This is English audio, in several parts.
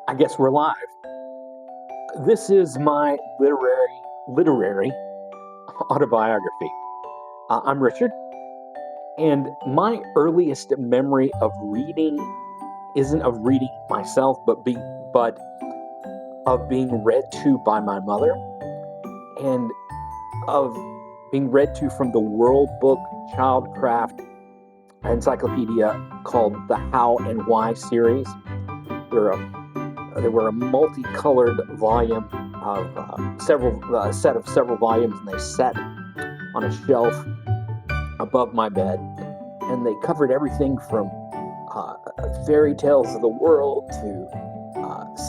I guess we're live. This is my literary autobiography. I'm Richard, and my earliest memory of reading isn't of reading myself, but of being read to by my mother, and of being read to from the World Book Childcraft Encyclopedia called the How and Why series. There were a multicolored volume of set of several volumes, and they sat on a shelf above my bed, and they covered everything from fairy tales of the world to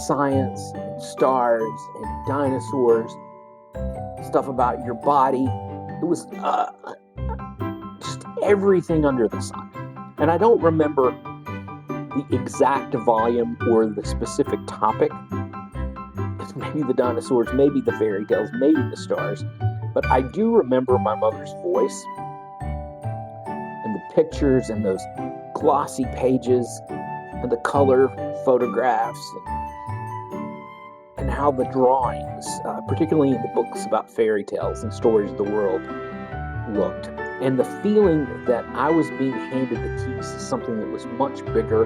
science and stars and dinosaurs, stuff about your body. It was just everything under the sun. And I don't remember the exact volume or the specific topic. It's maybe the dinosaurs, maybe the fairy tales, maybe the stars. But I do remember my mother's voice and the pictures and those glossy pages and the color photographs and how the drawings, particularly in the books about fairy tales and stories of the world, looked. And the feeling that I was being handed the keys to something that was much bigger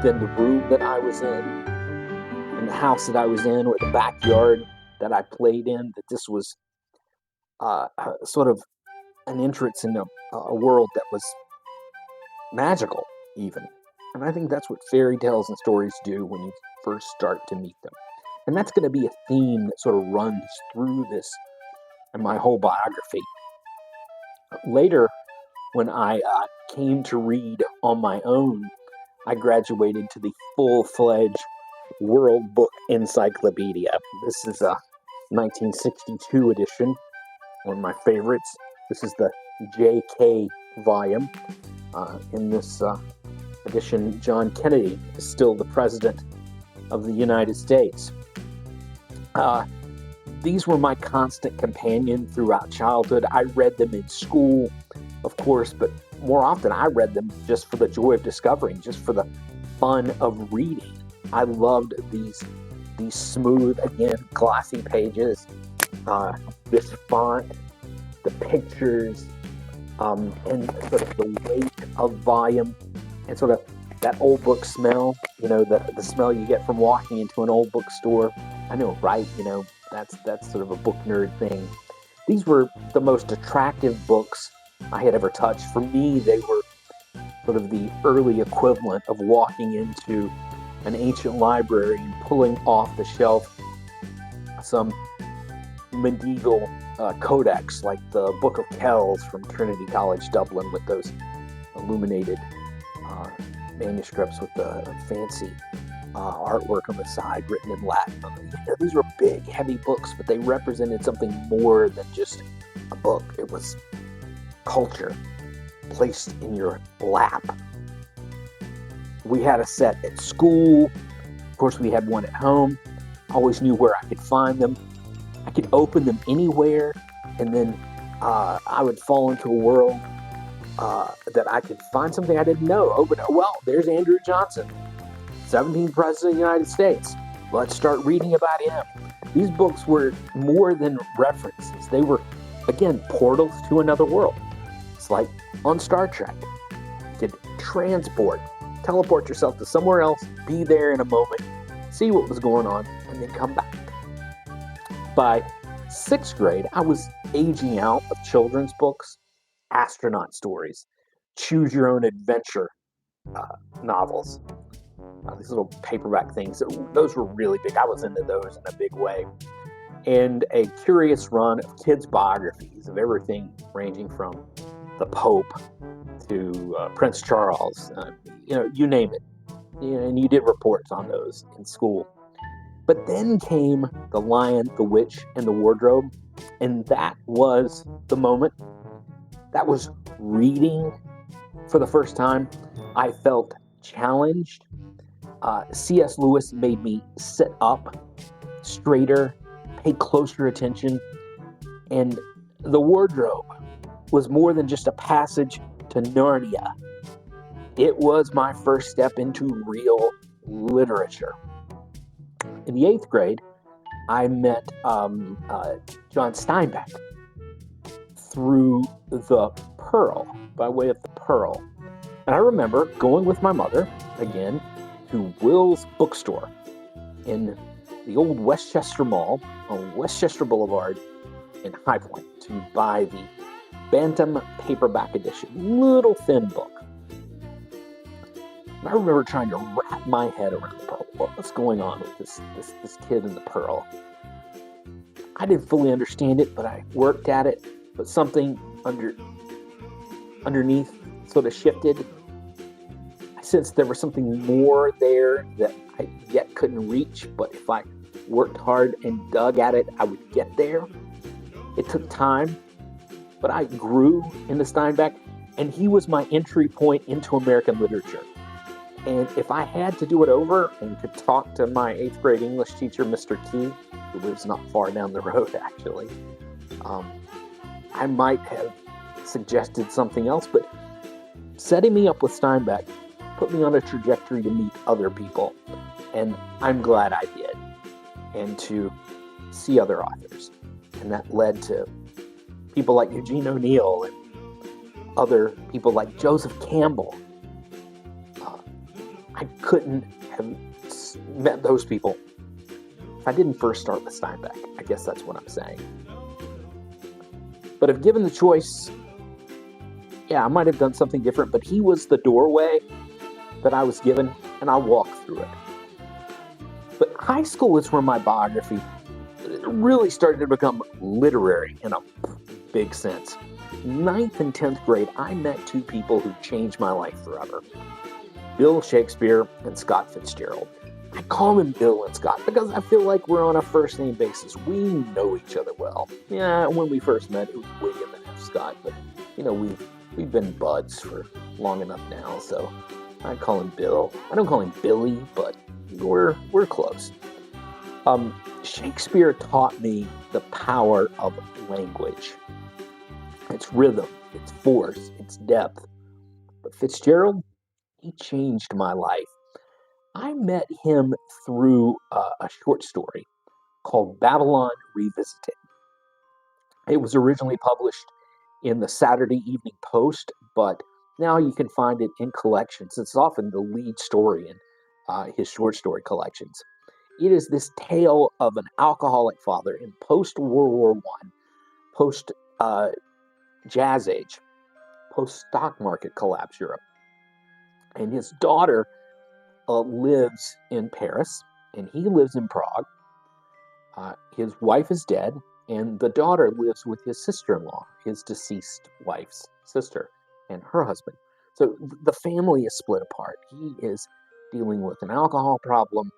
than the room that I was in, and the house that I was in, or the backyard that I played in, that this was sort of an entrance into a world that was magical, even. And I think that's what fairy tales and stories do when you first start to meet them. And that's going to be a theme that sort of runs through this and my whole biography. Later, when I came to read on my own, I graduated to the full-fledged World Book Encyclopedia. This is a 1962 edition, one of my favorites. This is the JK volume. In this edition, John Kennedy is still the President of the United States. These were my constant companion throughout childhood. I read them in school, of course, but more often I read them just for the joy of discovering, just for the fun of reading. I loved these smooth, again, glossy pages, this font, the pictures, and sort of the weight of volume, and sort of that old book smell, the smell you get from walking into an old bookstore. I know, right? That's sort of a book nerd thing. These were the most attractive books I had ever touched. For me, they were sort of the early equivalent of walking into an ancient library and pulling off the shelf some medieval codex, like the Book of Kells from Trinity College, Dublin, with those illuminated manuscripts with the fancy artwork on the side written in Latin. These were big, heavy books, but they represented something more than just a book. It was culture placed in your lap. We had a set at school. Of course, we had one at home. I always knew where I could find them. I could open them anywhere, and then I would fall into a world that I could find something I didn't know. Well, there's Andrew Johnson, 17th President of the United States. Let's start reading about him. These books were more than references. They were, again, portals to another world. It's like on Star Trek. You could teleport yourself to somewhere else, be there in a moment, see what was going on, and then come back. By 6th grade, I was aging out of children's books, astronaut stories, choose your own adventure novels. These little paperback things, those were really big. I was into those in a big way. And a curious run of kids' biographies of everything ranging from the Pope to Prince Charles, you name it. And you did reports on those in school. But then came The Lion, the Witch, and the Wardrobe, and that was the moment. That was reading for the first time. I felt challenged. C.S. Lewis made me sit up straighter, pay closer attention, and The Wardrobe was more than just a passage to Narnia. It was my first step into real literature. In the 8th grade, I met John Steinbeck through the Pearl, by way of the Pearl. And I remember going with my mother, again, to Will's bookstore in the old Westchester Mall on Westchester Boulevard in High Point to buy the Bantam paperback edition, little thin book. And I remember trying to wrap my head around the Pearl. What's going on with this kid in the Pearl? I didn't fully understand it, but I worked at it. But something underneath sort of shifted. I sensed there was something more there that I yet couldn't reach, but if I worked hard and dug at it, I would get there. It took time, but I grew into Steinbeck, and he was my entry point into American literature. And if I had to do it over and could talk to my 8th grade English teacher, Mr. Key, who lives not far down the road, actually, I might have suggested something else, but setting me up with Steinbeck put me on a trajectory to meet other people, and I'm glad I did, and to see other authors. And that led to people like Eugene O'Neill and other people like Joseph Campbell. I couldn't have met those people if I didn't first start with Steinbeck. I guess that's what I'm saying. But if given the choice, I might have done something different, but he was the doorway that I was given, and I walked through it. But high school is where my biography really started to become literary in a big sense. 9th and 10th grade, I met two people who changed my life forever. Bill Shakespeare and Scott Fitzgerald. I call them Bill and Scott because I feel like we're on a first name basis. We know each other well. Yeah, when we first met, it was William and F. Scott, but we've been buds for long enough now, so I call him Bill. I don't call him Billy, but we're close. Shakespeare taught me the power of language. Its rhythm, its force, its depth. But Fitzgerald, he changed my life. I met him through a short story called Babylon Revisited. It was originally published in the Saturday Evening Post, but now you can find it in collections. It's often the lead story in his short story collections. It is this tale of an alcoholic father in post-World War I, post-Jazz Age, post-stock market collapse Europe. And his daughter lives in Paris, and he lives in Prague. His wife is dead, and the daughter lives with his sister-in-law, his deceased wife's sister, and her husband. So the family is split apart. He is dealing with an alcohol problem.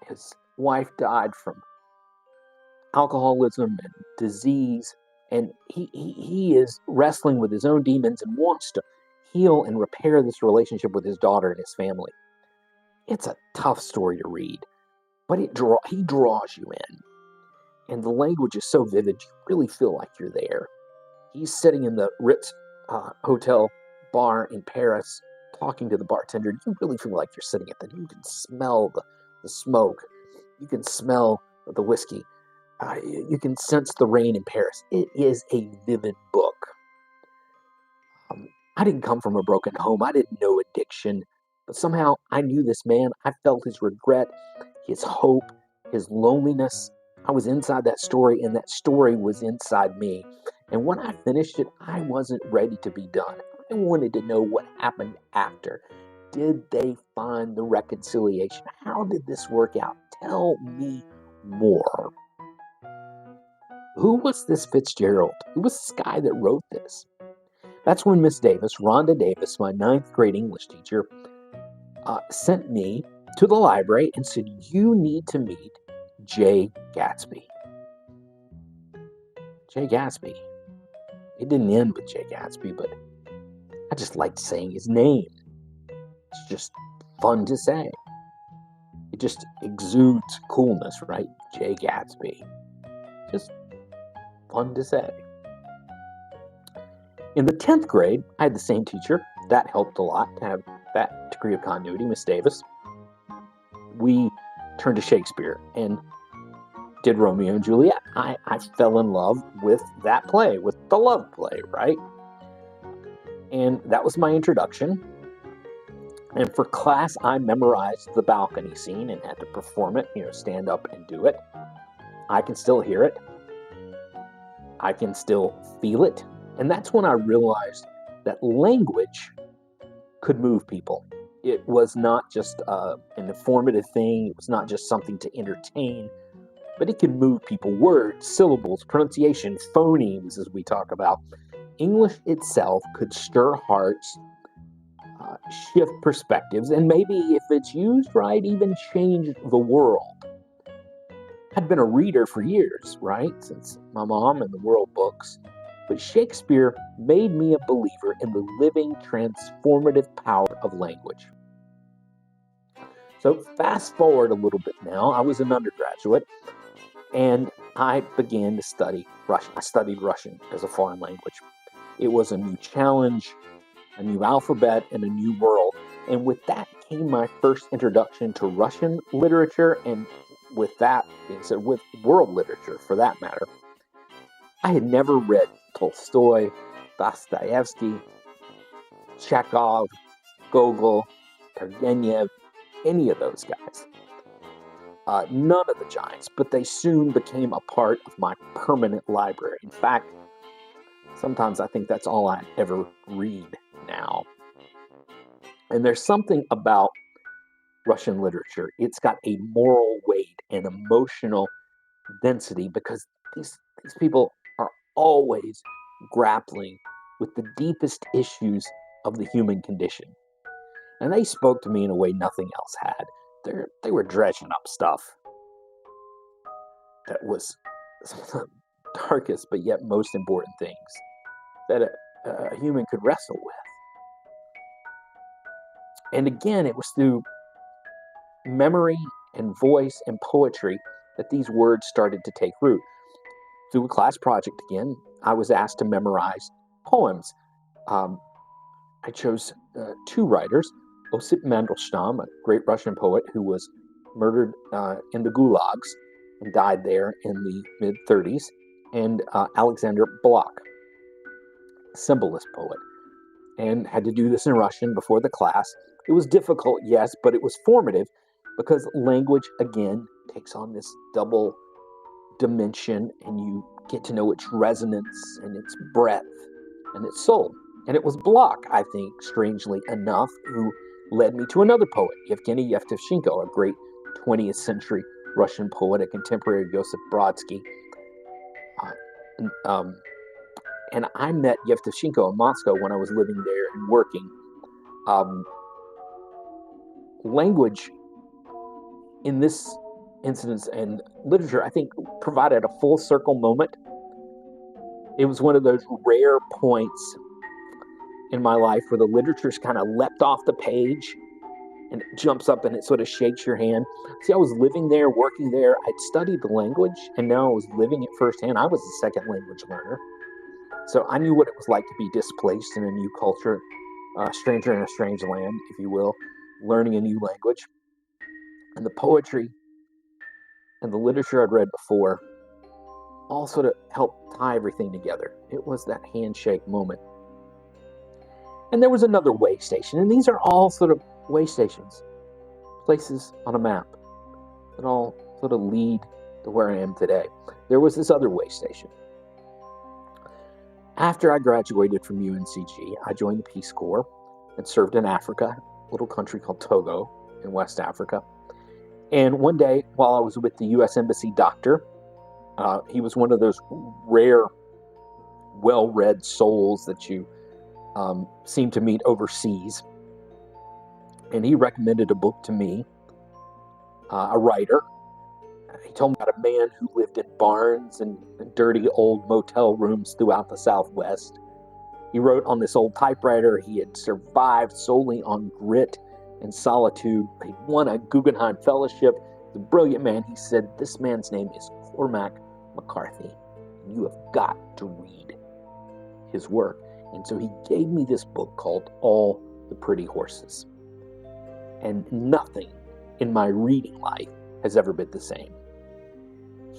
His wife died from alcoholism and disease, and he is wrestling with his own demons and wants to heal and repair this relationship with his daughter and his family. It's a tough story to read, but he draws you in. And the language is so vivid, you really feel like you're there. He's sitting in the Ritz hotel bar in Paris, talking to the bartender. You really feel like you're sitting at you can smell the smoke. You can smell the whiskey. You can sense the rain in Paris. It is a vivid book. I didn't come from a broken home. I didn't know addiction. But somehow I knew this man. I felt his regret, his hope, his loneliness. I was inside that story, and that story was inside me. And when I finished it, I wasn't ready to be done. I wanted to know what happened after. Did they find the reconciliation? How did this work out? Tell me more. Who was this Fitzgerald? Who was this guy that wrote this? That's when Miss Davis, Rhonda Davis, my 9th grade English teacher, sent me to the library and said, you need to meet Jay Gatsby. Jay Gatsby. It didn't end with Jay Gatsby, but I just liked saying his name. It's just fun to say. It just exudes coolness, right? Jay Gatsby. Just fun to say. In the 10th grade, I had the same teacher. That helped a lot to have that degree of continuity, Miss Davis. we turned to Shakespeare and did Romeo and Juliet. I fell in love with that play, with the love play, right? And that was my introduction. And for class, I memorized the balcony scene and had to perform it, stand up and do it. I can still hear it. I can still feel it. And that's when I realized that language could move people. It was not just an informative thing. It was not just something to entertain, but it could move people. Words, syllables, pronunciation, phonemes, as we talk about. English itself could stir hearts, shift perspectives, and maybe, if it's used right, even change the world. I'd been a reader for years, right, since my mom and the World books, but Shakespeare made me a believer in the living, transformative power of language. So fast forward a little bit now. I was an undergraduate, and I began to study Russian. I studied Russian as a foreign language. It was a new challenge, a new alphabet, and a new world. And with that came my first introduction to Russian literature, and with that being said, with world literature for that matter. I had never read Tolstoy, Dostoevsky, Chekhov, Gogol, Turgenev, any of those guys. None of the giants, but they soon became a part of my permanent library. In fact, sometimes I think that's all I ever read now. And there's something about Russian literature. It's got a moral weight and emotional density because these people are always grappling with the deepest issues of the human condition. And they spoke to me in a way nothing else had. They were dredging up stuff that was some of the darkest but yet most important things that a human could wrestle with. And again, it was through memory and voice and poetry that these words started to take root. Through a class project again, I was asked to memorize poems. I chose two writers, Osip Mandelstam, a great Russian poet who was murdered in the gulags and died there in the mid-30s, and Alexander Blok, symbolist poet, and had to do this in Russian before the class. It was difficult, yes, but it was formative because language, again, takes on this double dimension, and you get to know its resonance and its breadth and its soul. And it was Blok, I think, strangely enough, who led me to another poet, Yevgeny Yevtushenko, a great 20th century Russian poet, a contemporary of Joseph Brodsky. And I met Yevtushenko in Moscow when I was living there and working. Language in this instance and literature, I think, provided a full circle moment. It was one of those rare points in my life where the literature's kind of leapt off the page and it jumps up and it sort of shakes your hand. See, I was living there, working there. I'd studied the language, and now I was living it firsthand. I was a second language learner. So I knew what it was like to be displaced in a new culture, a stranger in a strange land, if you will, learning a new language. And the poetry and the literature I'd read before all sort of helped tie everything together. It was that handshake moment. And there was another way station, and these are all sort of way stations, places on a map that all sort of lead to where I am today. There was this other way station. After I graduated from UNCG, I joined the Peace Corps and served in Africa, a little country called Togo in West Africa. And one day, while I was with the U.S. Embassy doctor, he was one of those rare, well-read souls that you seem to meet overseas. And he recommended a book to me, a writer. He told me about a man who lived in barns and dirty old motel rooms throughout the Southwest. He wrote on this old typewriter. He had survived solely on grit and solitude. He won a Guggenheim Fellowship. He's a brilliant man. He said, "This man's name is Cormac McCarthy. You have got to read his work." And so he gave me this book called All the Pretty Horses. And nothing in my reading life has ever been the same.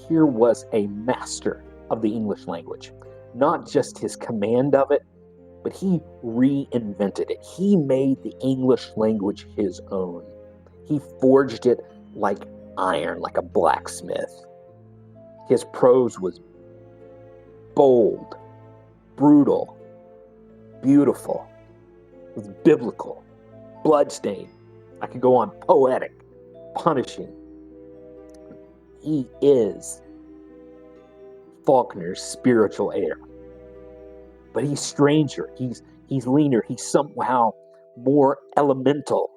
Here was a master of the English language, not just his command of it, but he reinvented it. He made the English language his own. He forged it like iron, like a blacksmith. His prose was bold, brutal, beautiful. It was biblical, bloodstained. I could go on, poetic, punishing. He is Faulkner's spiritual heir. But he's stranger. He's leaner. He's somehow more elemental.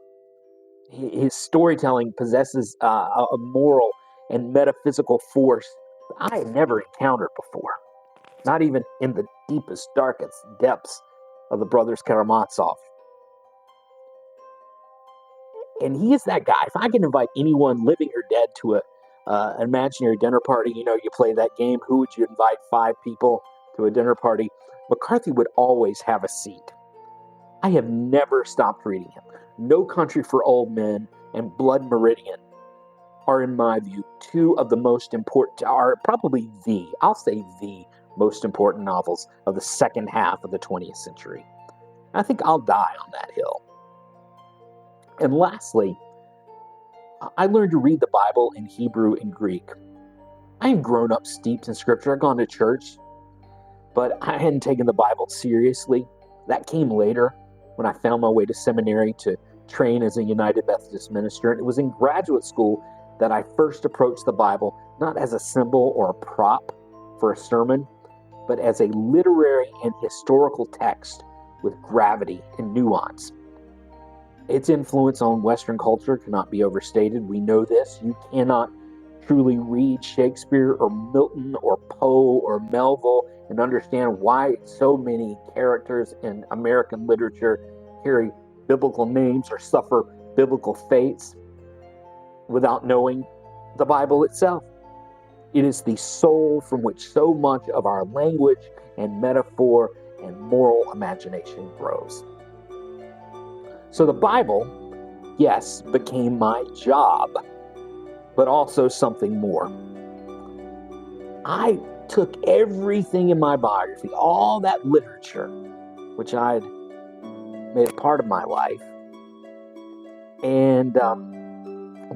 His storytelling possesses a moral and metaphysical force I had never encountered before. Not even in the deepest, darkest depths of the Brothers Karamazov. And he is that guy. If I can invite anyone, living or dead, to an imaginary dinner party, you play that game, who would you invite? 5 people to a dinner party. McCarthy would always have a seat. I have never stopped reading him. No Country for Old Men and Blood Meridian are, in my view, 2 of the most important, are probably the most important novels of the second half of the 20th century. I think I'll die on that hill. And lastly, I learned to read the Bible in Hebrew and Greek. I had grown up steeped in Scripture. I'd gone to church, but I hadn't taken the Bible seriously. That came later when I found my way to seminary to train as a United Methodist minister. And it was in graduate school that I first approached the Bible, not as a symbol or a prop for a sermon, but as a literary and historical text with gravity and nuance. Its influence on Western culture cannot be overstated. We know this. You cannot truly read Shakespeare or Milton or Poe or Melville and understand why so many characters in American literature carry biblical names or suffer biblical fates without knowing the Bible itself. It is the soul from which so much of our language and metaphor and moral imagination grows. So the Bible, yes, became my job, but also something more. I took everything in my biography, all that literature, which I'd made a part of my life, and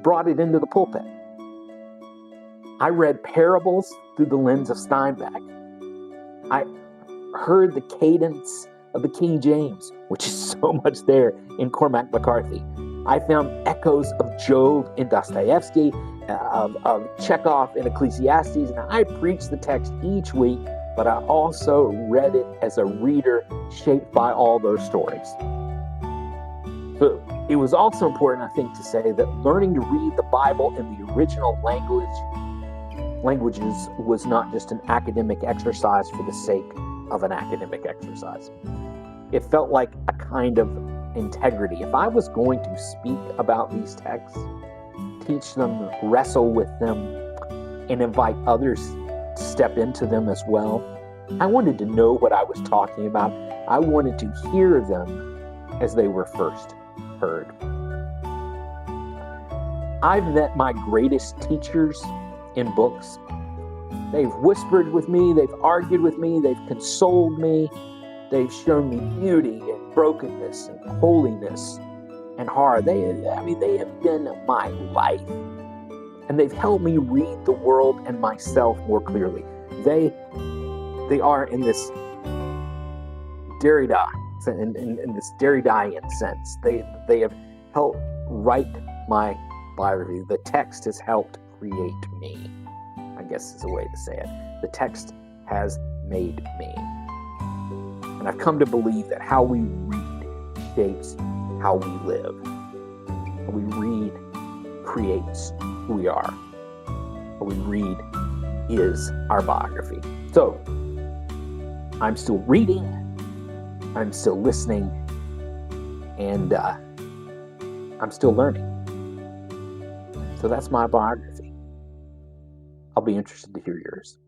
brought it into the pulpit. I read parables through the lens of Steinbeck. I heard the cadence of the King James, which is so much there in Cormac McCarthy. I found echoes of Job in Dostoevsky, of Chekhov in Ecclesiastes, and I preached the text each week, but I also read it as a reader shaped by all those stories. But it was also important, I think, to say that learning to read the Bible in the original languages was not just an academic exercise for the sake of an academic exercise. It felt like a kind of integrity. If I was going to speak about these texts, teach them, wrestle with them, and invite others to step into them as well, I wanted to know what I was talking about. I wanted to hear them as they were first heard. I've met my greatest teachers in books. They've whispered with me, they've argued with me, they've consoled me, they've shown me beauty and brokenness and holiness and horror. They have been my life. And they've helped me read the world and myself more clearly. They are in this Derrida, in this Derridian sense. They have helped write my biography. The text has helped create me, I guess is a way to say it. The text has made me. And I've come to believe that how we read shapes how we live. How we read creates who we are. How we read is our biography. So, I'm still reading, I'm still listening, and I'm still learning. So that's my biography. I'll be interested to hear yours.